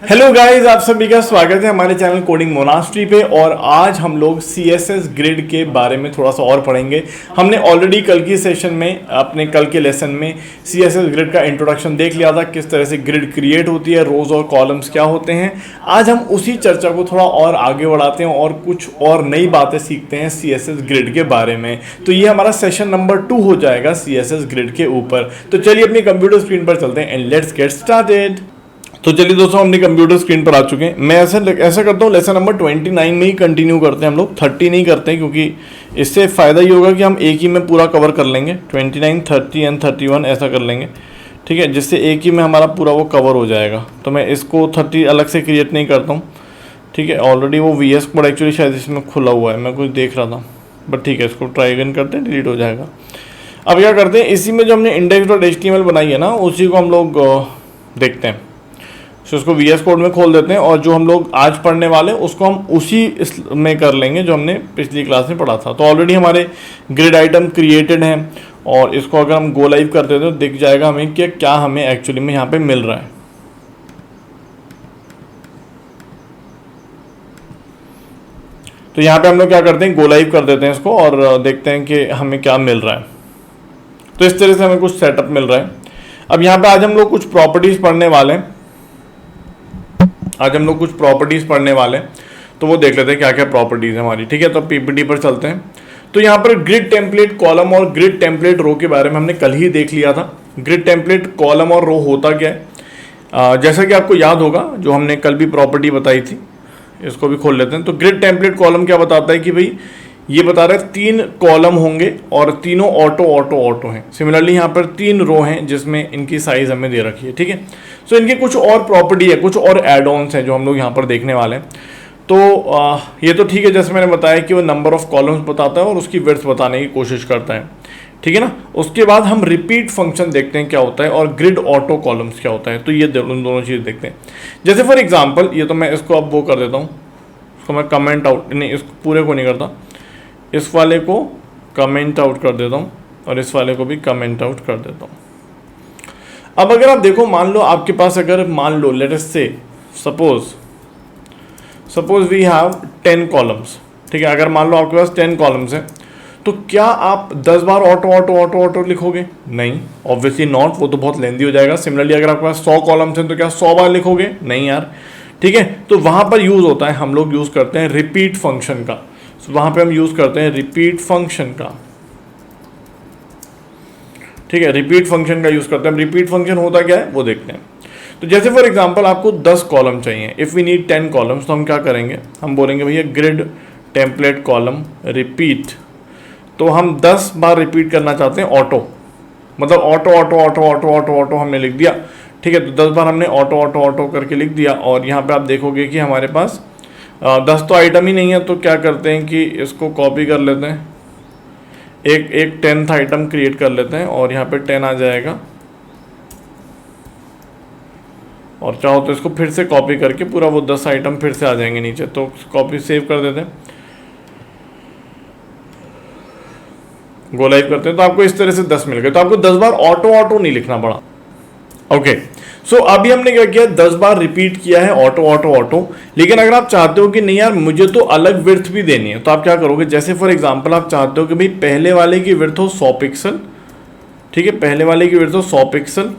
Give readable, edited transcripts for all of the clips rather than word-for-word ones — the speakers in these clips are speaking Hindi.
हेलो गाइस, आप सभी का स्वागत है हमारे चैनल कोडिंग मोनास्ट्री पे। और आज हम लोग CSS ग्रिड के बारे में थोड़ा सा और पढ़ेंगे। हमने ऑलरेडी कल की सेशन में, अपने कल के लेसन में CSS ग्रिड का इंट्रोडक्शन देख लिया था, किस तरह से ग्रिड क्रिएट होती है, रोज और कॉलम्स क्या होते हैं। आज हम उसी चर्चा को थोड़ा और आगे बढ़ाते हैं और कुछ और नई बातें सीखते हैं CSS ग्रिड के बारे में। तो ये हमारा सेशन नंबर 2 हो जाएगा CSS ग्रिड के ऊपर। तो चलिए अपनी कंप्यूटर स्क्रीन पर चलते हैं एंड लेट्स गेट स्टार्टेड। तो चलिए दोस्तों, हम अपनी कंप्यूटर स्क्रीन पर आ चुके हैं। मैं ऐसा करता हूँ, लेसन नंबर 29 में ही कंटिन्यू करते हैं हम लोग, 30 नहीं करते हैं, क्योंकि इससे फ़ायदा ये होगा कि हम एक ही में पूरा कवर कर लेंगे। 29, 30 एंड 31 ऐसा कर लेंगे, ठीक है, जिससे एक ही में हमारा पूरा वो कवर हो जाएगा। तो मैं इसको 30 अलग से क्रिएट नहीं करता हूँ, ठीक है। ऑलरेडी वो VS कोड एक्चुअली शायद इसमें खुला हुआ है, मैं कुछ देख रहा था, बट ठीक है, इसको ट्राई अगेन करते हैं, डिलीट हो जाएगा। अब क्या करते हैं, इसी में जो हमने index.html बनाई है ना, उसी को हम लोग देखते हैं। तो उसको VS कोड में खोल देते हैं और जो हम लोग आज पढ़ने वाले उसको हम उसी में कर लेंगे जो हमने पिछली क्लास में पढ़ा था। तो ऑलरेडी हमारे ग्रिड आइटम क्रिएटेड हैं और इसको अगर हम गो लाइव कर देते तो दिख जाएगा हमें कि क्या हमें एक्चुअली में यहाँ पे मिल रहा है। तो यहाँ पे हम लोग क्या करते हैं, गो लाइव कर देते हैं इसको और देखते हैं कि हमें क्या मिल रहा है। तो इस तरह से हमें कुछ सेटअप मिल रहा है। अब यहाँ पे आज हम लोग कुछ प्रॉपर्टीज़ पढ़ने वाले हैं। तो वो देख लेते हैं क्या क्या प्रॉपर्टीज़ है हमारी, ठीक है। तो PPT पर चलते हैं। तो यहाँ पर ग्रिड टेम्पलेट कॉलम और ग्रिड टेम्पलेट रो के बारे में हमने कल ही देख लिया था। ग्रिड टेम्पलेट कॉलम और रो होता क्या है, जैसा कि आपको याद होगा, जो हमने कल भी प्रॉपर्टी बताई थी, इसको भी खोल लेते हैं। तो ग्रिड टेम्पलेट कॉलम क्या बताता है कि भाई ये बता रहा है 3 कॉलम होंगे और तीनों ऑटो हैं। सिमिलरली यहाँ पर 3 रो हैं जिसमें इनकी साइज हमें दे रखी है, ठीक है। सो इनके कुछ और प्रॉपर्टी है, कुछ और एड ऑन्स हैं जो हम लोग यहाँ पर देखने वाले हैं। तो ये तो ठीक है, जैसे मैंने बताया कि वो नंबर ऑफ कॉलम्स बताता है और उसकी विड्थ बताने की कोशिश करता है, ठीक है ना। उसके बाद हम रिपीट फंक्शन देखते हैं क्या होता है और ग्रिड ऑटो कॉलम्स क्या होता है। तो ये दोनों चीज़ देखते हैं। जैसे फॉर एग्जाम्पल, ये तो मैं इसको अब वो कर देता हूँ, इसको मैं कमेंट आउट, नहीं इसको पूरे को नहीं करता, इस वाले को कमेंट आउट कर देता हूँ और इस वाले को भी कमेंट आउट कर देता हूँ। अब अगर आप देखो, मान लो आपके पास, अगर मान लो लेट अस से सपोज वी हैव 10 कॉलम्स, ठीक है। अगर मान लो आपके पास 10 कॉलम्स हैं, तो क्या आप 10 बार ऑटो लिखोगे? नहीं, ऑब्वियसली नॉट, वो तो बहुत लेंदी हो जाएगा। सिमिलरली अगर आपके पास 100 कॉलम्स हैं तो क्या 100 बार लिखोगे? नहीं यार, ठीक है। तो वहाँ पर यूज़ होता है, हम लोग यूज़ करते हैं रिपीट फंक्शन का। वहाँ पे हम यूज़ करते हैं रिपीट फंक्शन का, ठीक है। रिपीट फंक्शन का यूज़ करते हैं। रिपीट फंक्शन होता क्या है वो देखते हैं। तो जैसे फॉर एग्जांपल आपको 10 कॉलम चाहिए, इफ़ वी नीड 10 कॉलम्स, तो हम क्या करेंगे, हम बोलेंगे भैया ग्रिड टेम्पलेट कॉलम रिपीट। तो हम 10 बार रिपीट करना चाहते हैं ऑटो, मतलब ऑटो हमने लिख दिया, ठीक है। तो 10 बार हमने ऑटो करके लिख दिया। और यहाँ पे आप देखोगे कि हमारे पास 10 तो आइटम ही नहीं है, तो क्या करते हैं कि इसको कॉपी कर लेते हैं, एक 10th आइटम क्रिएट कर लेते हैं और यहाँ पे 10 आ जाएगा। और चाहो तो इसको फिर से कॉपी करके पूरा वो 10 आइटम फिर से आ जाएंगे नीचे। तो कॉपी सेव कर देते हैं, गो लाइव करते हैं, तो आपको इस तरह से 10 मिल गए। तो आपको 10 बार ऑटो नहीं लिखना पड़ा, ओके। सो अभी हमने क्या किया, 10 बार रिपीट किया है ऑटो। लेकिन अगर आप चाहते हो कि नहीं यार मुझे तो अलग विड्थ भी देनी है, तो आप क्या करोगे, जैसे फॉर एग्जांपल आप चाहते हो कि भाई पहले वाले की विड्थ हो 100 पिक्सल, ठीक है, पहले वाले की विड्थ हो 100 पिक्सल,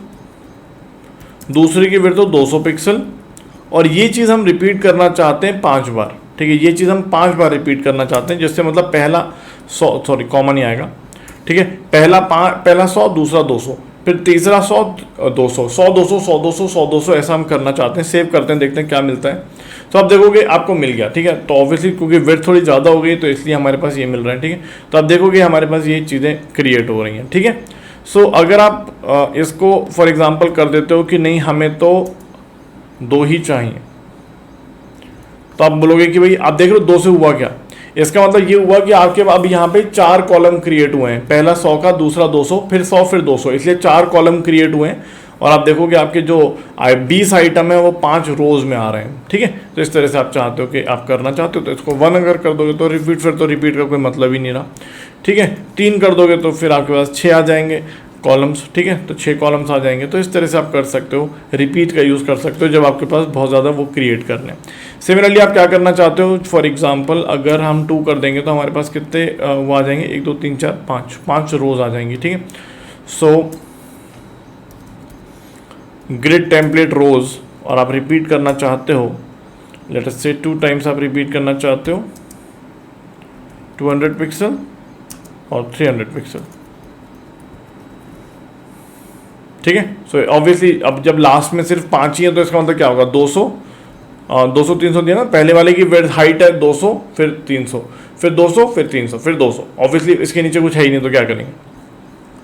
दूसरे की विड्थ हो 200 पिक्सल, और ये चीज़ हम रिपीट करना चाहते हैं 5 बार, ठीक है। ये चीज़ हम 5 बार रिपीट करना चाहते हैं, जिससे मतलब पहला 100, सॉरी कॉमन ही आएगा, ठीक है। पहला 100, दूसरा 200, फिर तीसरा 100, 200, 100 200 100 200 100 200 ऐसा हम करना चाहते हैं। सेव करते हैं, देखते हैं क्या मिलता है। तो आप देखोगे आपको मिल गया, ठीक है। तो ऑब्वियसली क्योंकि विड्थ थोड़ी ज़्यादा हो गई तो इसलिए हमारे पास ये मिल रहा है, ठीक है। तो आप देखोगे हमारे पास ये चीज़ें क्रिएट हो रही हैं, ठीक है। सो अगर आप इसको फॉर एग्जांपल कर देते हो कि नहीं हमें तो 2 ही चाहिए, तो आप बोलोगे कि भाई आप देख रहे हो 2 से हुआ क्या, इसका मतलब ये हुआ कि आपके अब यहाँ पे 4 कॉलम क्रिएट हुए हैं, पहला 100 का, दूसरा 200, फिर 100, फिर 200, इसलिए 4 कॉलम क्रिएट हुए हैं। और आप देखोगे आपके जो 20 आइटम है वो 5 रोज में आ रहे हैं, ठीक है। तो इस तरह से आप चाहते हो कि आप करना चाहते हो तो इसको 1 अगर कर दोगे तो रिपीट, फिर तो रिपीट का कोई मतलब ही नहीं रहा, ठीक है। 3 कर दोगे तो फिर आपके पास 6 आ जाएंगे, कॉलम्स, ठीक है, तो 6 कॉलम्स आ जाएंगे। तो इस तरह से आप कर सकते हो, रिपीट का यूज़ कर सकते हो जब आपके पास बहुत ज़्यादा वो क्रिएट करने हैं। सिमिलरली आप क्या करना चाहते हो, फॉर एग्जांपल अगर हम 2 कर देंगे तो हमारे पास कितने वो आ जाएंगे, 1 2 3 4 5 रोज आ जाएंगी, ठीक है। सो ग्रिड टेम्पलेट रोज, और आप रिपीट करना चाहते हो, लेट अस से 2 टाइम्स आप रिपीट करना चाहते हो, 200 पिक्सल और 300 पिक्सल, ठीक है। सो ऑब्वियसली अब जब लास्ट में सिर्फ 5 ही है तो इसका मतलब क्या होगा, 200 200 300 दिया ना, पहले वाले की विड्थ हाइट है 200, फिर 300, फिर 200, फिर 300, फिर 200, ऑब्वियसली इसके नीचे कुछ है ही नहीं तो क्या करेंगे,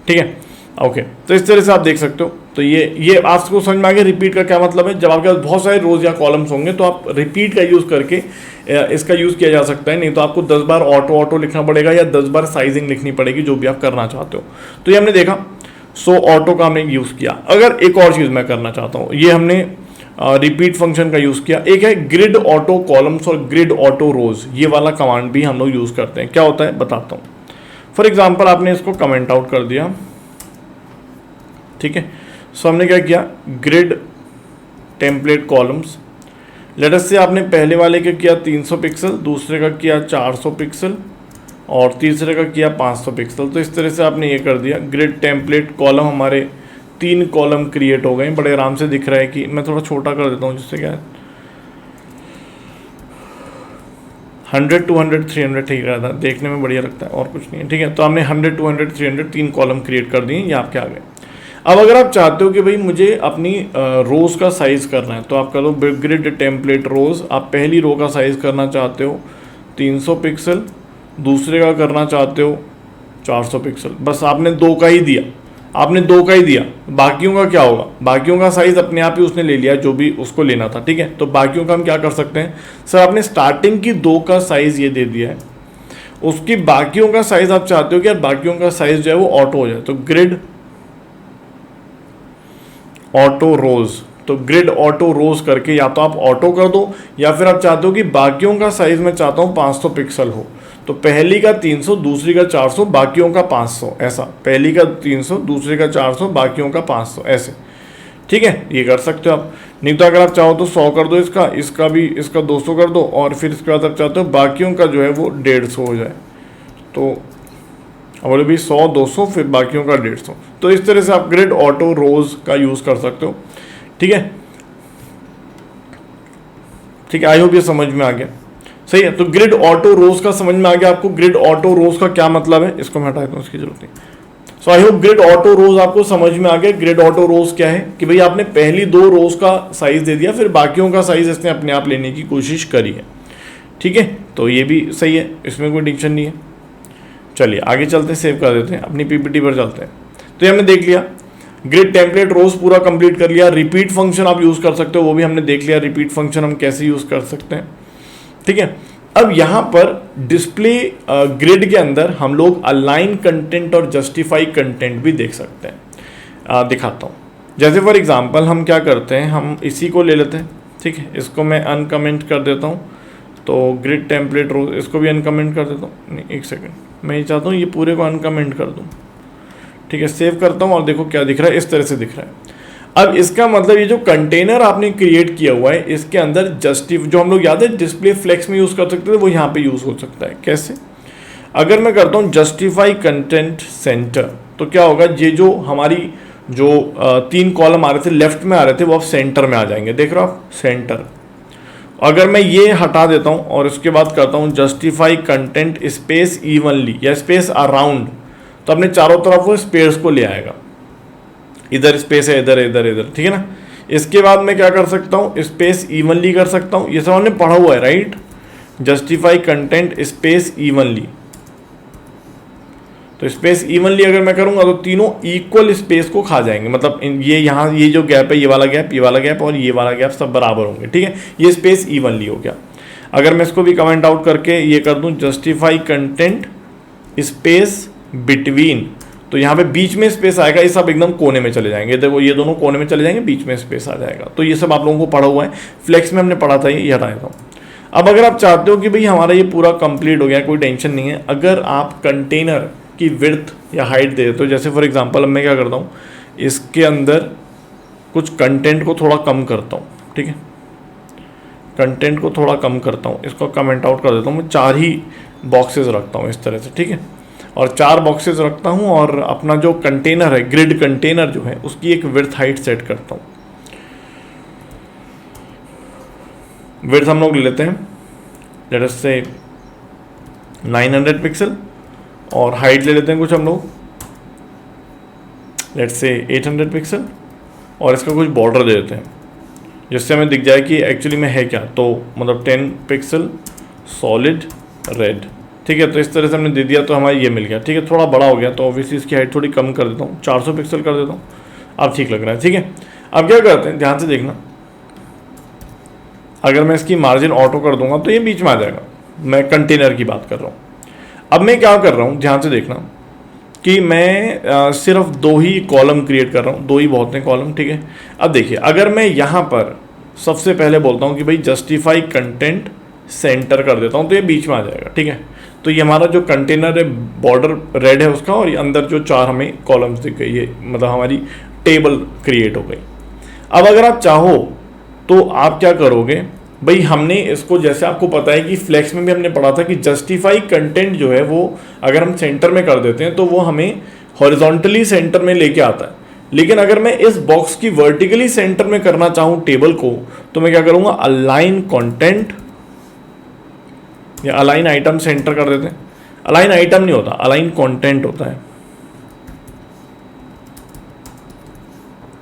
ठीक है। ओके, तो इस तरह से आप देख सकते हो। तो ये आपको समझ में आ गया रिपीट का क्या मतलब है। जब आपके पास बहुत सारे रोज या कॉलम्स होंगे तो आप रिपीट का यूज़ करके इसका यूज़ किया जा सकता है, नहीं तो आपको 10 बार ऑटो लिखना पड़ेगा या 10 बार साइजिंग लिखनी पड़ेगी, जो भी आप करना चाहते हो। तो ये हमने देखा, सो ऑटो का हमने यूज़ किया। अगर एक और चीज़ मैं करना चाहता हूँ, ये हमने रिपीट फंक्शन का यूज़ किया, एक है ग्रिड ऑटो कॉलम्स और ग्रिड ऑटो रोज, ये वाला कमांड भी हम लोग यूज़ करते हैं। क्या होता है बताता हूँ। फॉर एग्जाम्पल आपने इसको कमेंट आउट कर दिया, ठीक है। सो हमने क्या किया, grid template columns, let us से आपने पहले वाले का किया 300 पिक्सल, दूसरे का किया 400 पिक्सल और तीसरे का किया 500 पिक्सल। तो इस तरह से आपने ये कर दिया। ग्रिड टेम्पलेट कॉलम हमारे 3 कॉलम क्रिएट हो गए, बड़े आराम से दिख रहा है कि मैं थोड़ा छोटा कर देता हूँ जिससे क्या है 100 200 300 ठीक रहता है, देखने में बढ़िया लगता है और कुछ नहीं है, ठीक है। तो हमने 100 200 300 3 कॉलम क्रिएट कर दिए, ये आपके आ गए। अब अगर आप चाहते हो कि भाई मुझे अपनी रोज़ का साइज़ करना है तो आप कर लो ग्रिड टेम्पलेट रोज़। आप पहली रो का साइज़ करना चाहते हो 300 पिक्सल, दूसरे का करना चाहते हो 400 पिक्सल, बस आपने 2 का ही दिया, आपने 2 का ही दिया। बाकियों का क्या होगा, बाकियों का साइज़ अपने आप ही उसने ले लिया जो भी उसको लेना था, ठीक है। तो बाकियों का हम क्या कर सकते हैं, सर आपने स्टार्टिंग की 2 का साइज़ ये दे दिया है, उसकी बाकियों का साइज़ आप चाहते हो कि यार बाकियों का साइज़ जो है वो ऑटो हो जाए, तो ग्रिड ऑटो रोज। तो ग्रिड ऑटो रोज करके या तो आप ऑटो कर दो या फिर आप चाहते हो कि बाकियों का साइज मैं चाहता हूँ 500 पिक्सल हो, तो पहली का 300 दूसरी का 400 बाकियों का 500, ऐसा पहली का 300 दूसरी का 400 बाकियों का 500, ऐसे, ठीक है। ये कर सकते हो आप। नहीं तो अगर आप चाहो तो 100 कर दो, इसका भी इसका 200 कर दो, और फिर इसके बाद आप चाहते हो बाकियों का जो है वो 150 हो जाए, तो बोले भी 100 200 फिर बाकियों का 150। तो इस तरह से आप ग्रिड ऑटो रोज का यूज़ कर सकते हो, ठीक है, ठीक है। आई होप ये समझ में आ गया, सही है। तो ग्रिड ऑटो रोज का समझ में आ गया आपको। ग्रिड ऑटो रोज का क्या मतलब है, इसको मैं हटा देता हूँ, इसकी जरूरत नहीं। सो आई होप ग्रिड ऑटो रोज आपको समझ में आ गया। ग्रिड ऑटो रोज क्या है कि भाई आपने पहली 2 रोज का साइज दे दिया, फिर बाकियों का साइज इसने अपने आप लेने की कोशिश करी है, ठीक है। तो ये भी सही है, इसमें कोई टेंशन नहीं है। चलिए आगे चलते हैं, सेव कर देते हैं, अपनी पीपीटी पर चलते हैं। तो ये हमने देख लिया, ग्रिड टेम्पलेट रोज पूरा कंप्लीट कर लिया। रिपीट फंक्शन आप यूज़ कर सकते हो, वो भी हमने देख लिया, रिपीट फंक्शन हम कैसे यूज़ कर सकते हैं, ठीक है। अब यहाँ पर डिस्प्ले ग्रिड के अंदर हम लोग अलाइन कंटेंट और जस्टिफाई कंटेंट भी देख सकते हैं। दिखाता हूँ, जैसे फॉर एग्जांपल हम क्या करते हैं, हम इसी को ले लेते हैं, ठीक है। इसको मैं अनकमेंट कर देता हूँ, तो ग्रिड टेम्पलेट रोज इसको भी अनकमेंट कर देता हूँ। नहीं, एक सेकेंड, मैं ये चाहता हूँ ये पूरे को अनकमेंट कर दूँ, ठीक है। सेव करता हूँ और देखो क्या दिख रहा है, इस तरह से दिख रहा है। अब इसका मतलब ये जो कंटेनर आपने क्रिएट किया हुआ है, इसके अंदर जो हम लोग याद है डिस्प्ले फ्लेक्स में यूज़ कर सकते थे, वो यहाँ पे यूज़ हो सकता है। कैसे, अगर मैं करता हूँ जस्टिफाई कंटेंट सेंटर, तो क्या होगा, ये जो हमारी जो 3 कॉलम आ रहे थे लेफ्ट में आ रहे थे वो अब सेंटर में आ जाएंगे, देख रहे हो आप, सेंटर। अगर मैं ये हटा देता हूँ और इसके बाद करता हूँ जस्टिफाई कंटेंट स्पेस इवनली या स्पेस अराउंड, तो अपने चारों तरफ वो स्पेस को ले आएगा, इधर स्पेस है, इधर इधर इधर, ठीक है ना। इसके बाद मैं क्या कर सकता हूँ, स्पेस इवनली कर सकता हूँ, ये सब हमने पढ़ा हुआ है, right. Justify content space evenly, तो स्पेस इवनली अगर मैं करूँगा तो तीनों इक्वल स्पेस को खा जाएंगे, मतलब ये यहाँ ये जो गैप है, ये वाला गैप, ये वाला गैप और ये वाला गैप सब बराबर होंगे, ठीक है। ये स्पेस इवनली हो गया। अगर मैं इसको भी कमेंट आउट करके ये कर दूँ जस्टिफाई कंटेंट स्पेस बिटवीन, तो यहाँ पे बीच में स्पेस आएगा, ये सब एकदम कोने में चले जाएंगे, देखो ये दोनों कोने में चले जाएंगे, बीच में स्पेस आ जाएगा। तो ये सब आप लोगों को पढ़ा हुआ है, फ्लेक्स में हमने पढ़ा था, ये हटा देता हूँ। अब अगर आप चाहते हो कि भाई हमारा ये पूरा कंप्लीट हो गया, कोई टेंशन नहीं है, अगर आप कंटेनर की विड्थ या हाइट दे देते हो। जैसे फॉर एग्जांपल अब मैं क्या करता हूँ, इसके अंदर कुछ कंटेंट को थोड़ा कम करता हूँ, ठीक है, कंटेंट को थोड़ा कम करता हूँ, इसको कमेंट आउट कर देता हूँ। मैं 4 ही बॉक्सेस रखता हूँ इस तरह से, ठीक है, और 4 बॉक्सेस रखता हूँ और अपना जो कंटेनर है, ग्रिड कंटेनर जो है, उसकी एक विड्थ हाइट सेट करता हूँ। विड्थ हम लोग ले लेते हैं लेट अस से 900 पिक्सल, और हाइट ले लेते हैं कुछ हम लोग लेट्स से 800 पिक्सल, और इसका कुछ बॉर्डर दे देते हैं जिससे हमें दिख जाए कि एक्चुअली में है क्या। तो मतलब 10 पिक्सल सॉलिड रेड, ठीक है। तो इस तरह से हमने दे दिया तो हमारा ये मिल गया, ठीक है। थोड़ा बड़ा हो गया तो ऑब्वियसली इसकी हाइट थोड़ी कम कर देता हूँ, 400 पिक्सल कर देता हूँ। अब ठीक लग रहा है, ठीक है। अब क्या करते हैं, ध्यान से देखना, अगर मैं इसकी मार्जिन ऑटो कर दूंगा तो ये बीच में आ जाएगा। मैं कंटेनर की बात कर रहा हूँ। अब मैं क्या कर रहा हूँ, ध्यान से देखना कि मैं सिर्फ 2 ही कॉलम क्रिएट कर रहा हूँ, 2 ही बहुत हैं कॉलम, ठीक है। अब देखिए, अगर मैं यहाँ पर सबसे पहले बोलता हूँ कि भाई जस्टिफाई कंटेंट सेंटर कर देता हूँ तो ये बीच में आ जाएगा, ठीक है। तो ये हमारा जो कंटेनर है बॉर्डर रेड है उसका, और ये अंदर जो 4 हमें कॉलम्स दिख गई, ये मतलब हमारी टेबल क्रिएट हो गई। अब अगर आप चाहो तो आप क्या करोगे भाई, हमने इसको जैसे आपको पता है कि फ्लेक्स में भी हमने पढ़ा था कि जस्टिफाई कंटेंट जो है वो अगर हम सेंटर में कर देते हैं तो वो हमें हॉरिजॉन्टली सेंटर में लेके आता है। लेकिन अगर मैं इस बॉक्स की वर्टिकली सेंटर में करना चाहूँ टेबल को, तो मैं क्या करूँगा, अलाइन कंटेंट या अलाइन आइटम सेंटर कर देते हैं। अलाइन आइटम नहीं होता, अलाइन कंटेंट होता है,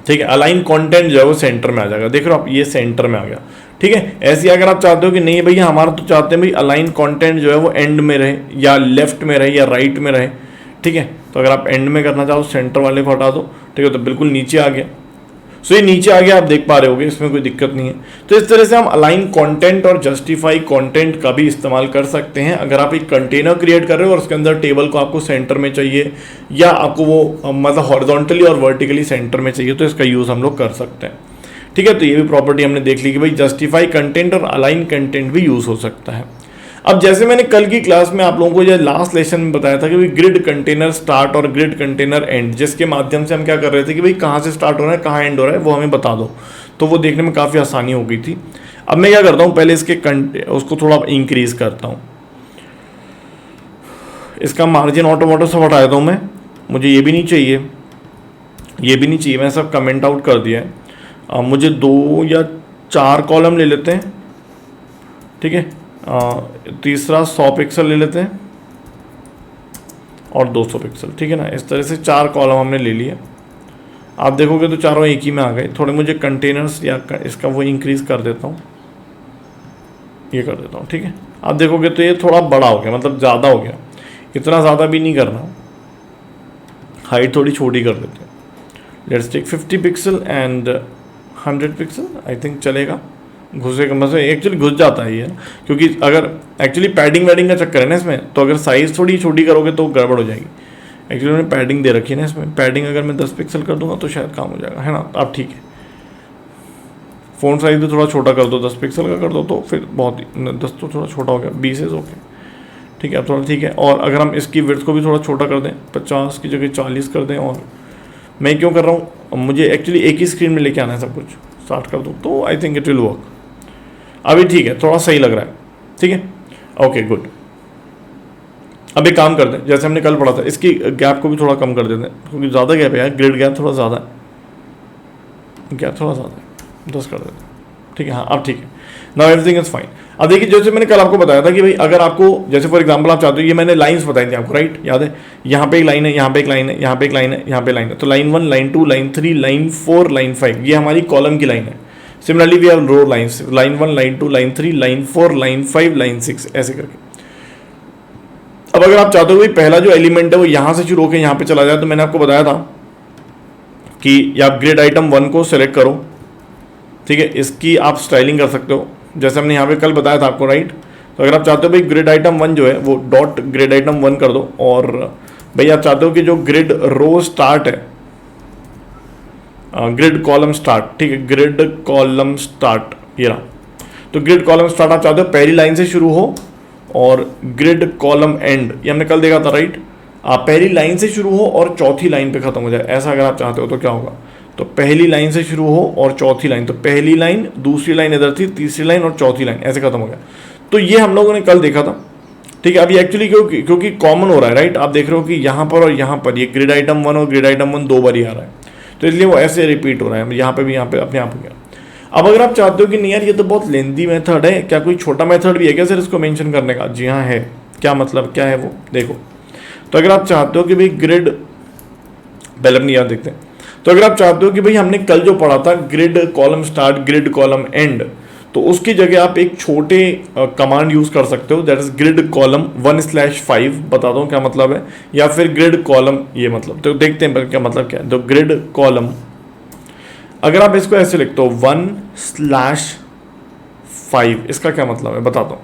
ठीक है। अलाइन कंटेंट जो है वो सेंटर में आ जाएगा, देख रहे हो आप, ये सेंटर में आ गया, ठीक है। ऐसे अगर आप चाहते हो कि नहीं भैया हमारा तो चाहते हैं भाई अलाइन कंटेंट जो है वो एंड में रहे या लेफ्ट में रहे या राइट में रहे, ठीक है। तो अगर आप एंड में करना चाहो सेंटर वाले को हटा दो, ठीक है, तो बिल्कुल नीचे आ गया। सो ये नीचे आ गया, आप देख पा रहे होगे, इसमें कोई दिक्कत नहीं है। तो इस तरह से हम अलाइन कंटेंट और जस्टिफाई कंटेंट का भी इस्तेमाल कर सकते हैं। अगर आप एक कंटेनर क्रिएट कर रहे हो और उसके अंदर टेबल को आपको सेंटर में चाहिए या आपको वो मतलब हॉरिजॉन्टली और वर्टिकली सेंटर में चाहिए, तो इसका यूज़ हम लोग कर सकते हैं, ठीक है। तो ये भी प्रॉपर्टी हमने देख ली कि भाई जस्टिफाई कंटेंट और अलाइन कंटेंट भी यूज़ हो सकता है। अब जैसे मैंने कल की क्लास में आप लोगों को ये लास्ट लेसन में बताया था कि भाई ग्रिड कंटेनर स्टार्ट और ग्रिड कंटेनर एंड, जिसके माध्यम से हम क्या कर रहे थे कि भाई कहाँ से स्टार्ट हो रहा है कहाँ एंड हो रहा है वो हमें बता दो, तो वो देखने में काफ़ी आसानी हो गई थी। अब मैं क्या करता हूँ, पहले इसके उसको थोड़ा इंक्रीज करता हूँ, इसका मार्जिन ऑटोमेटिक सब हटा देता हूँ मैं, मुझे ये भी नहीं चाहिए, ये भी नहीं चाहिए, मैं सब कमेंट आउट कर दिया है। अब मुझे 2 या 4 कॉलम ले लेते हैं, ठीक है। तीसरा 100 पिक्सल ले लेते हैं और 200 पिक्सल, ठीक है ना। इस तरह से 4 कॉलम हमने ले लिए। आप देखोगे तो चारों एक ही में आ गए। थोड़े मुझे कंटेनर्स या इसका वो इंक्रीज कर देता हूँ, ये कर देता हूँ, ठीक है। आप देखोगे तो ये थोड़ा बड़ा हो गया, मतलब ज़्यादा हो गया, इतना ज़्यादा भी नहीं करना, हाइट थोड़ी छोटी कर देते हैं। Let's take 50 pixel and 100 pixel, I think चलेगा, घुसेगा, मतलब एक्चुअली घुस जाता है ये, क्योंकि अगर एक्चुअली पैडिंग वैडिंग का चक्कर है ना इसमें, तो अगर साइज़ थोड़ी छोटी करोगे तो गड़बड़ हो जाएगी। एक्चुअली मैंने पैडिंग दे रखी है ना इसमें, पैडिंग अगर मैं 10 पिक्सल कर दूंगा तो शायद काम हो जाएगा, है ना। अब ठीक है, फ़ोन साइज़ भी थोड़ा छोटा कर दो, 10 पिक्सल का कर दो तो फिर बहुत ही, 10 तो थोड़ा छोटा हो गया, 20 इज़ ओके, ठीक है। अब थोड़ा ठीक है। और अगर हम इसकी विड्थ को भी थोड़ा छोटा कर दें, 50 की जगह 40 कर दें। और मैं क्यों कर रहा हूँ, मुझे एक्चुअली एक ही स्क्रीन में लेके आना है सब कुछ, स्टार्ट कर दूँ तो I think it will work. अभी ठीक है, थोड़ा सही लग रहा है, ठीक है, ओके गुड। अब एक काम करते हैं, जैसे हमने कल पढ़ा था, इसकी गैप को भी थोड़ा कम कर देते हैं, क्योंकि ज़्यादा गैप है यार, ग्रिड गैप थोड़ा ज़्यादा है, गैप थोड़ा ज़्यादा है, 10 कर देते हैं, ठीक है। हाँ अब ठीक है, नाउ एवरीथिंग इज फाइन। अब देखिए, जैसे मैंने कल आपको बताया था कि भाई अगर आपको, जैसे फॉर एग्जांपल आप चाहते हो, ये मैंने लाइंस बताई थी आपको, राइट, याद है, यहाँ पे एक लाइन है, यहाँ पे एक लाइन है, यहाँ पे एक लाइन है, यहाँ पे लाइन है, तो line 1, line 2, line 3, line 4, line 5, ये हमारी कॉलम की लाइन है। Similarly we have row lines, line 1, line 2, line 3, line 4, line 5, line 6, ऐसे करके। अब अगर आप चाहते हो भाई पहला जो एलिमेंट है वो यहाँ से शुरू होकर यहाँ पे चला जाए, तो मैंने आपको बताया था कि आप ग्रिड आइटम 1 को सेलेक्ट करो, ठीक है, इसकी आप स्टाइलिंग कर सकते हो, जैसे हमने यहाँ पे कल बताया था आपको, राइट। तो अगर आप चाहते हो भाई ग्रिड आइटम 1 जो है वो डॉट ग्रिड आइटम 1 कर दो, और भाई आप चाहते हो कि जो ग्रिड रो स्टार्ट है, ग्रिड कॉलम स्टार्ट, ठीक है, ग्रिड कॉलम स्टार्ट ये रहा, तो ग्रिड कॉलम स्टार्ट आप चाहते हो पहली लाइन से शुरू हो और ग्रिड कॉलम एंड, ये हमने कल देखा था, राइट। आप पहली लाइन से शुरू हो और चौथी लाइन पे खत्म हो जाए, ऐसा अगर आप चाहते हो तो क्या होगा, तो पहली लाइन से शुरू हो और चौथी लाइन, तो पहली लाइन, दूसरी लाइन इधर थी, तीसरी लाइन और चौथी लाइन ऐसे खत्म हो गया। तो ये हम लोगों ने कल देखा था, ठीक है। अभी एक्चुअली क्योंकि कॉमन हो रहा है, राइट, आप देख रहे हो कि यहाँ पर और यहाँ पर ये ग्रिड आइटम 1 और ग्रिड आइटम 1 दो बार ही आ रहा है, तो इसलिए वो ऐसे रिपीट हो रहा है, यहाँ पे भी, यहाँ पे अपने आप हो गया। अब अगर आप चाहते हो कि नहीं यार ये तो बहुत लेंदी मेथड है, क्या कोई छोटा मेथड भी है क्या सर इसको मेंशन करने का? जी हाँ है। क्या मतलब, क्या है वो, देखो। तो अगर आप चाहते हो कि भाई ग्रिड, पहले अपनी याद देखते हैं। तो अगर आप चाहते हो कि भाई हमने कल जो पढ़ा था grid column start, grid column and, तो उसकी जगह आप एक छोटे कमांड यूज कर सकते हो, दैट इज ग्रिड कॉलम 1/5, बता दो क्या मतलब है, या फिर ग्रिड कॉलम, ये मतलब, तो देखते हैं क्या मतलब क्या है। तो ग्रिड कॉलम, अगर आप इसको ऐसे लिखते हो 1/5, इसका क्या मतलब है बताता हूँ।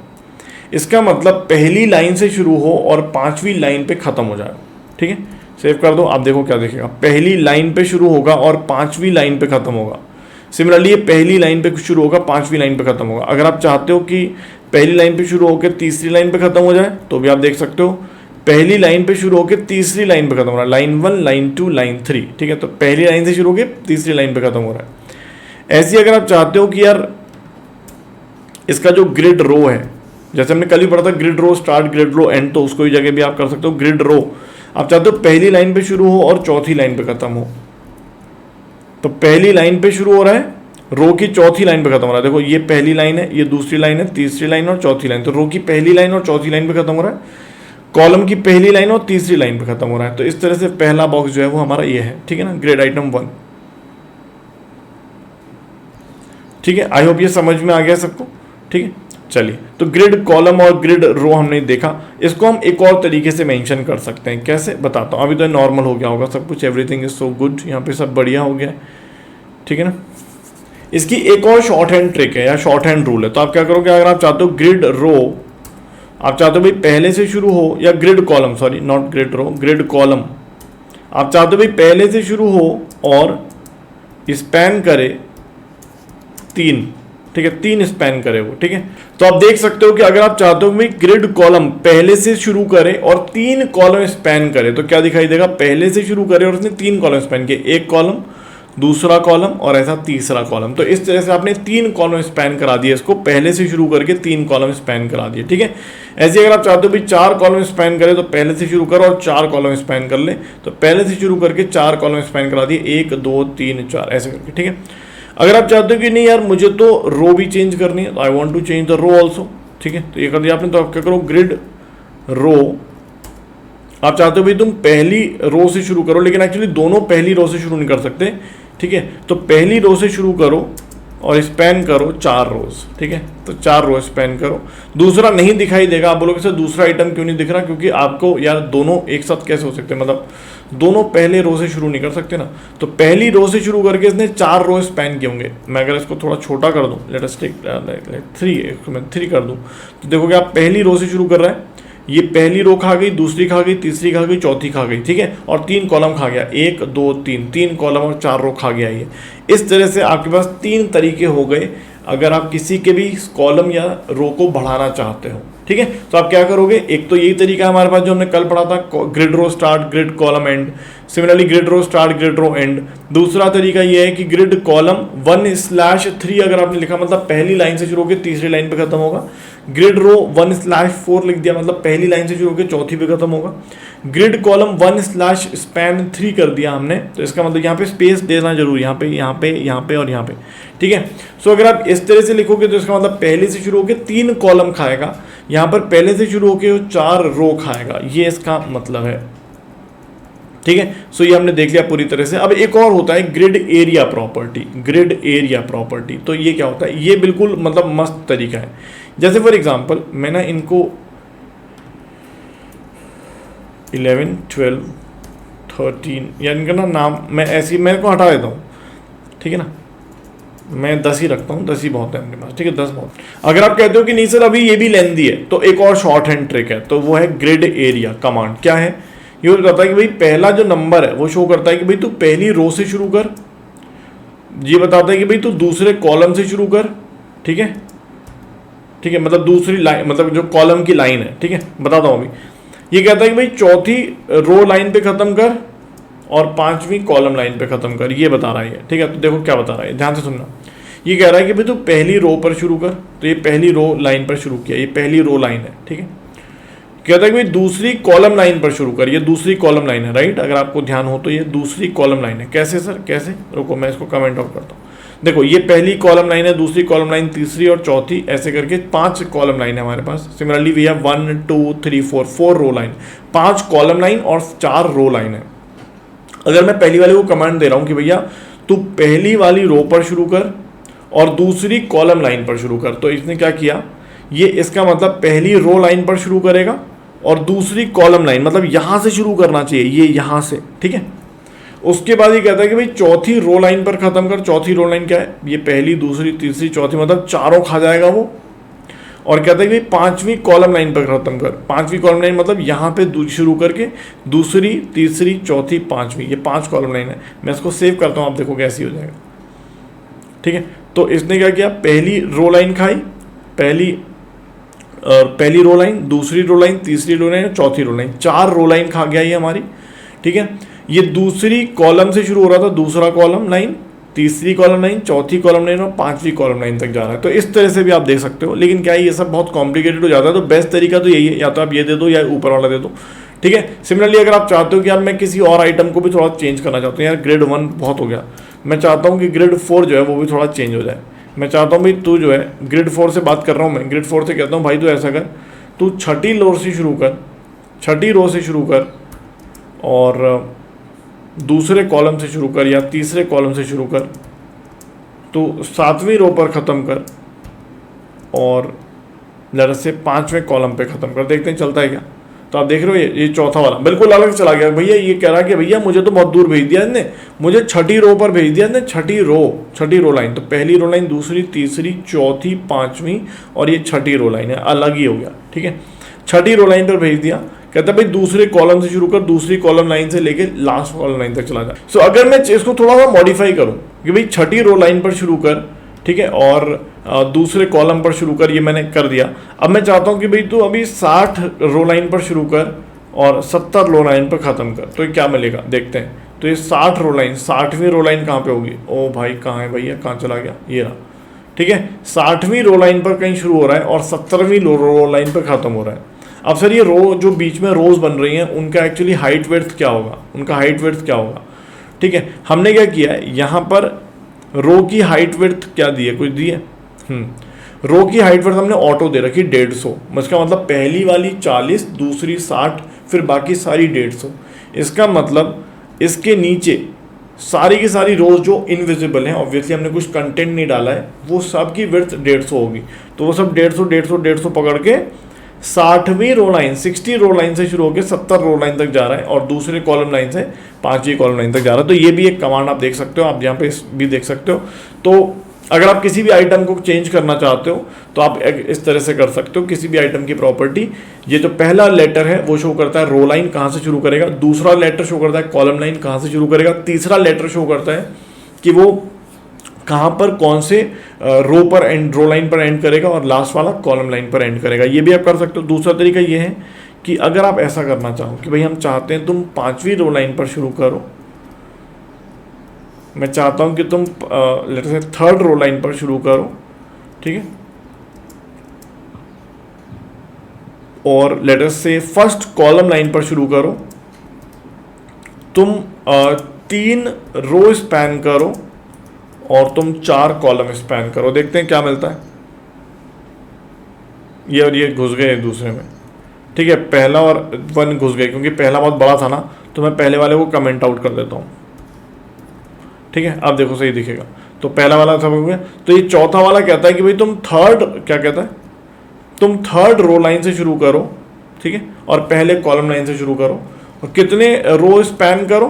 इसका मतलब पहली लाइन से शुरू हो और पांचवी लाइन पे खत्म हो जाएगा, ठीक है। सेव कर दो, आप देखो क्या देखेगा, पहली लाइन पे शुरू होगा और पांचवी लाइन पे खत्म होगा। सिमिलरली ये पहली लाइन पे शुरू होगा, पांचवी लाइन पे खत्म होगा। अगर आप चाहते हो कि पहली लाइन पे शुरू होकर तीसरी लाइन पे खत्म हो जाए तो भी आप देख सकते हो, पहली लाइन पे शुरू होकर तीसरी लाइन पे खत्म हो रहा है, लाइन 1, लाइन 2, लाइन 3, ठीक है। तो पहली लाइन से शुरू होकर तीसरी लाइन पे खत्म हो रहा है। ऐसे अगर आप चाहते हो कि यार इसका जो ग्रिड रो है, जैसे हमने कल ही पढ़ा था grid row start, grid row end, तो उसको ही जगह भी आप कर सकते हो ग्रिड रो। आप चाहते हो पहली लाइन पे शुरू हो और चौथी लाइन पे खत्म हो, तो पहली लाइन पे शुरू हो रहा है, रो की चौथी लाइन पे खत्म हो रहा है। देखो ये पहली लाइन है, ये दूसरी लाइन है, तीसरी लाइन और चौथी लाइन, तो रो की पहली लाइन और चौथी लाइन पे खत्म हो रहा है, कॉलम की पहली लाइन और तीसरी लाइन पे खत्म हो रहा है। तो इस तरह से पहला बॉक्स जो है वो हमारा ये है, ठीक है ना, ग्रिड आइटम 1, ठीक है। आई होप ये समझ में आ गया सबको, ठीक है। चलिए, तो ग्रिड कॉलम और ग्रिड रो हमने देखा, इसको हम एक और तरीके से मेंशन कर सकते हैं, कैसे बताता हूँ। अभी तो नॉर्मल हो गया होगा सब कुछ, एवरीथिंग इज सो गुड, यहाँ पे सब बढ़िया हो गया, ठीक है ना। इसकी एक और शॉर्ट हैंड ट्रिक है या शॉर्ट हैंड रूल है। तो आप क्या करोगे, अगर आप चाहते हो ग्रिड रो, आप चाहते हो भाई पहले से शुरू हो, या grid column, sorry not grid row, grid column, आप चाहते हो भाई पहले से शुरू हो और स्पैन करे 3, ठीक है, 3 स्पैन करे वो, ठीक है। तो आप देख सकते हो कि अगर आप चाहते हो भाई ग्रिड कॉलम पहले से शुरू करे और 3 कॉलम स्पैन करे, तो क्या दिखाई देगा, पहले से शुरू करे और उसने 3 कॉलम स्पैन किए, एक कॉलम, दूसरा कॉलम और ऐसा तीसरा कॉलम। तो इस तरह से आपने 3 कॉलम स्पैन करा दिए, इसको पहले से शुरू करके 3 कॉलम स्पैन करा दिए, ठीक है। ऐसे अगर आप चाहते हो भाई 4 कॉलम स्पैन करे, तो पहले से शुरू करो और 4 कॉलम स्पैन कर ले, तो पहले से शुरू करके 4 कॉलम स्पैन करा दिए, 1 2 3 4 ऐसे करके, ठीक है। अगर आप चाहते हो कि नहीं यार मुझे तो रो भी चेंज करनी है, तो I want to change the row also, ठीक है, तो ये कर दिया आपने। तो आप क्या करो, ग्रिड रो, आप चाहते हो भाई तुम पहली रो से शुरू करो, लेकिन एक्चुअली दोनों पहली रो से शुरू नहीं कर सकते, ठीक है। तो पहली रो से शुरू करो और स्पैन करो 4 रोज, ठीक है। तो 4 रो स्पैन करो, दूसरा नहीं दिखाई देगा। आप बोलोगे सर दूसरा आइटम क्यों नहीं दिख रहा, क्योंकि आपको यार दोनों एक साथ कैसे हो सकते हैं, मतलब दोनों पहले रो से शुरू नहीं कर सकते ना। तो पहली रो से शुरू करके इसने 4 रो स्पैन किए होंगे। मैं अगर इसको थोड़ा छोटा कर दूं, लेट अस टेक 3, मैं 3 कर दूं, तो देखोगे आप पहली रो से शुरू कर रहा है, ये पहली रो खा गई, दूसरी खा गई, तीसरी खा गई, चौथी खा गई, ठीक है, और 3 कॉलम खा गया, 1 2 3, 3 कॉलम और 4 रो खा गया ये। इस तरह से आपके पास 3 तरीके हो गए अगर आप किसी के भी कॉलम या रो को बढ़ाना चाहते हो, ठीक है। तो आप क्या करोगे, एक तो यही तरीका हमारे पास जो हमने कल पढ़ा था, grid row start, grid column end, similarly grid row start, grid row end. दूसरा तरीका ये है कि ग्रिड कॉलम 1/3 अगर आपने लिखा, मतलब पहली लाइन से शुरू होकर तीसरी लाइन पे खत्म होगा। ग्रिड रो 1/4 लिख दिया, मतलब पहली लाइन से शुरू होकर चौथी पे खत्म होगा। ग्रिड कॉलम 1/span 3 कर दिया हमने, तो इसका मतलब यहाँ पे स्पेस देना जरूरी, यहाँ पे यहाँ पे यहाँ पे और यहाँ पे, ठीक है। सो अगर आप इस तरह से लिखोगे तो इसका मतलब पहले से शुरू होकर 3 कॉलम खाएगा, यहाँ पर पहले से शुरू होकर 4 रो खाएगा, ये इसका मतलब है, ठीक है। सो ये हमने देख लिया पूरी तरह से। अब एक और होता है grid area property, grid area property. तो ये क्या होता है, ये बिल्कुल मतलब मस्त तरीका है। जैसे फॉर एग्जांपल मैं ना इनको 11 12 13 या इनका ना नाम मैं ऐसे मैं को हटा देता हूँ, ठीक है ना, मैं 10 ही रखता हूँ, 10 ही बहुत है अपने पास, ठीक है, 10 बहुत। अगर आप कहते हो कि नहीं सर अभी ये भी लेंदी है, तो एक और शॉर्ट हैंड ट्रिक है, तो वो है ग्रिड एरिया कमांड। क्या है, ये बताता है कि भाई पहला जो नंबर है वो शो करता है कि भाई तू पहली रो से शुरू कर, ये बताता है कि भाई तू दूसरे कॉलम से शुरू कर, ठीक है, ठीक है, मतलब दूसरी लाइन, मतलब जो कॉलम की लाइन है, ठीक है, बताता हूँ अभी। ये कहता है कि भाई चौथी रो लाइन पे खत्म कर और पांचवी कॉलम लाइन पे खत्म कर, ये बता रहा है। ठीक है, तो देखो क्या बता रहा है, ध्यान से सुनना। ये कह रहा है कि भाई तू पहली रो पर शुरू कर, तो ये पहली रो लाइन पर शुरू किया, ये पहली रो लाइन है। ठीक है, कहता है कि भाई दूसरी कॉलम लाइन पर शुरू कर, ये दूसरी कॉलम लाइन है, राइट। अगर आपको ध्यान हो तो ये दूसरी कॉलम लाइन है। कैसे सर, कैसे, रुको मैं इसको कमेंट आउट करता हूँ। देखो ये पहली कॉलम लाइन है, दूसरी कॉलम लाइन, तीसरी और चौथी, ऐसे करके 5 कॉलम लाइन है हमारे पास। Similarly we have 1 2 3 4 row line, 5 column line और 4 रो लाइन है। अगर मैं पहली वाले को कमांड दे रहा हूं कि भैया तू पहली वाली रो पर शुरू कर और दूसरी कॉलम लाइन पर शुरू कर, तो इसने क्या किया, ये इसका मतलब पहली रो लाइन पर शुरू करेगा और दूसरी कॉलम लाइन, मतलब यहां से शुरू करना चाहिए, ये यहां से। ठीक है, उसके बाद ये कहता है कि भाई चौथी रो लाइन पर खत्म कर। चौथी रो लाइन क्या है, ये पहली दूसरी तीसरी चौथी, मतलब चारों खा जाएगा वो। और कहता है कि भाई पांचवी कॉलम लाइन पर खत्म कर। पांचवी कॉलम लाइन मतलब यहाँ पे शुरू करके दूसरी तीसरी चौथी पांचवी, ये 5 कॉलम लाइन है। मैं इसको सेव करता हूँ, आप देखो कैसी हो जाएगा। ठीक है, तो इसने क्या किया, पहली रो लाइन खाई, पहली रो लाइन, दूसरी रो लाइन, तीसरी रो लाइन, चौथी रो लाइन, 4 रो लाइन खा गया ये हमारी। ठीक है, ये दूसरी कॉलम से शुरू हो रहा था, दूसरा कॉलम लाइन, तीसरी कॉलम लाइन, चौथी कॉलम लाइन और पांचवी कॉलम लाइन तक जा रहा है। तो इस तरह से भी आप देख सकते हो, लेकिन क्या है, ये सब बहुत कॉम्प्लिकेटेड हो जाता है। तो बेस्ट तरीका तो यही है, या तो आप ये दे दो या ऊपर वाला दे दो। ठीक है, सिमिलरली अगर आप चाहते हो कि यार मैं किसी और आइटम को भी थोड़ा चेंज करना चाहता हूँ, यार ग्रेड 1 बहुत हो गया, मैं चाहता हूँ कि ग्रेड 4 जो है वो भी थोड़ा चेंज हो जाए। मैं चाहता हूँ भाई तू जो है, ग्रेड 4 से बात कर रहा हूँ मैं, ग्रेड 4 से कहता हूँ भाई तू ऐसा कर, तू छठी रो से शुरू कर, छठी रो से शुरू कर और दूसरे कॉलम से शुरू कर या तीसरे कॉलम से शुरू कर, तो 7वीं रो पर ख़त्म कर और लेटर से 5वें कॉलम पे ख़त्म कर। देखते हैं चलता है क्या। तो आप देख रहे हो ये चौथा वाला बिल्कुल अलग चला गया। भैया ये कह रहा है कि भैया मुझे तो बहुत दूर भेज दिया इसने, मुझे छठी रो पर भेज दिया इसने, छठी रो लाइन। तो पहली रो लाइन, दूसरी, तीसरी, चौथी, पांचवी और ये छठी रो लाइन है, अलग ही हो गया। ठीक है, छठी रो लाइन पर भेज दिया। कहता है भाई दूसरे कॉलम से शुरू कर, दूसरी कॉलम लाइन से लेके लास्ट कॉलम लाइन तक चला जाए। सो अगर मैं इसको थोड़ा सा मॉडिफाई करूं कि भाई छठी रो लाइन पर शुरू कर, ठीक है, और दूसरे कॉलम पर शुरू कर, ये मैंने कर दिया। अब मैं चाहता हूं कि भाई तू अभी 60 रो लाइन पर शुरू कर और 70 रो लाइन पर ख़त्म कर, तो ये क्या मिलेगा देखते हैं। तो ये 60 रो लाइन, 60वीं रो लाइन कहाँ पे होगी, ओ भाई कहाँ है भैया, कहाँ चला गया, ये रहा। ठीक है, 60वीं रो लाइन पर कहीं शुरू हो रहा है और 70वीं रो लाइन पर ख़त्म हो रहा है। अब सर ये रो जो बीच में रोज बन रही हैं उनका एक्चुअली हाइट विड्थ क्या होगा, उनका हाइट विड्थ क्या होगा। ठीक है, हमने क्या किया है, यहाँ पर रो की हाइट विड्थ क्या दी है, कुछ दी है। रो की हाइट विड्थ हमने ऑटो दे रखी 150। इसका मतलब पहली वाली 40, दूसरी 60, फिर बाकी सारी 150। इसका मतलब इसके नीचे सारी की सारी रोज जो इनविजिबल हैं, ऑब्वियसली हमने कुछ कंटेंट नहीं डाला है, वो सब की विड्थ 150 होगी। तो वो सब 150 पकड़ के 60वीं रो लाइन, 60 रो लाइन से शुरू होकर 70 रो लाइन तक जा रहा है और दूसरे कॉलम लाइन से 5वीं कॉलम लाइन तक जा रहा है। तो ये भी एक कमांड आप देख सकते हो, आप यहाँ पे भी देख सकते हो। तो अगर आप किसी भी आइटम को चेंज करना चाहते हो तो आप इस तरह से कर सकते हो। किसी भी आइटम की प्रॉपर्टी, ये जो पहला लेटर है वो शो करता है रो लाइन कहाँ से शुरू करेगा, दूसरा लेटर शो करता है कॉलम लाइन कहाँ से शुरू करेगा, तीसरा लेटर शो करता है कि वो कहाँ पर कौन से रो पर एंड, रो लाइन पर एंड करेगा, और लास्ट वाला कॉलम लाइन पर एंड करेगा। ये भी आप कर सकते हो। दूसरा तरीका ये है कि अगर आप ऐसा करना चाहो कि भाई हम चाहते हैं तुम 5वीं रो लाइन पर शुरू करो, मैं चाहता हूं कि तुम let's say 3rd row line पर शुरू करो, ठीक है, और let's say 1st column line पर शुरू करो, तुम 3 रो स्पैन करो और तुम 4 कॉलम स्पैन करो। देखते हैं क्या मिलता है। ये और ये घुस गए एक दूसरे में। ठीक है, पहला और 1 घुस गए, क्योंकि पहला बहुत बड़ा था ना, तो मैं पहले वाले को कमेंट आउट कर देता हूँ। ठीक है, आप देखो सही दिखेगा। तो पहला वाला था हो गया। तो ये चौथा वाला कहता है कि भाई तुम क्या कहता है, तुम 3rd रो लाइन से शुरू करो, ठीक है, और पहले कॉलम लाइन से शुरू करो, और कितने रो स्पैन करो,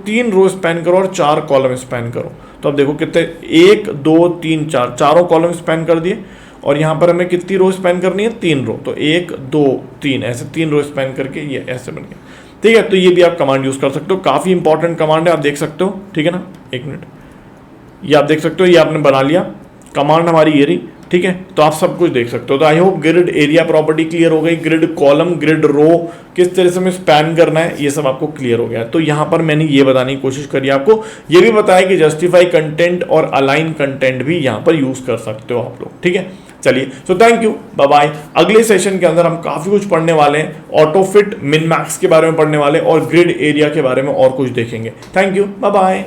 3 रो स्पैन करो और 4 कॉलम स्पैन करो। तो अब देखो कितने, 1 2 3 4, चारों कॉलम स्पैन कर दिए। और यहाँ पर हमें कितनी रो स्पैन करनी है, 3 रो। तो 1 2 3 ऐसे 3 रो स्पैन करके ये ऐसे बन गया। ठीक है, तो ये भी आप कमांड यूज कर सकते हो, काफी इंपॉर्टेंट कमांड है, आप देख सकते हो। ठीक है ना, 1 मिनट, ये आप देख सकते हो, ये आपने बना लिया कमांड हमारी ये रही। ठीक है, तो आप सब कुछ देख सकते हो। तो I hope grid area property clear हो गई, ग्रिड कॉलम, ग्रिड रो किस तरह से हमें स्पैन करना है, ये सब आपको क्लियर हो गया। तो यहाँ पर मैंने ये बताने की कोशिश करी आपको, ये भी बताया कि जस्टिफाई कंटेंट और अलाइन कंटेंट भी यहाँ पर यूज कर सकते हो आप लोग, ठीक है। चलिए, so thank you, bye bye. अगले सेशन के अंदर हम काफी कुछ पढ़ने वाले हैं, ऑटो फिट, मिन मैक्स के बारे में पढ़ने वाले और ग्रिड एरिया के बारे में और कुछ देखेंगे। Thank you, bye bye.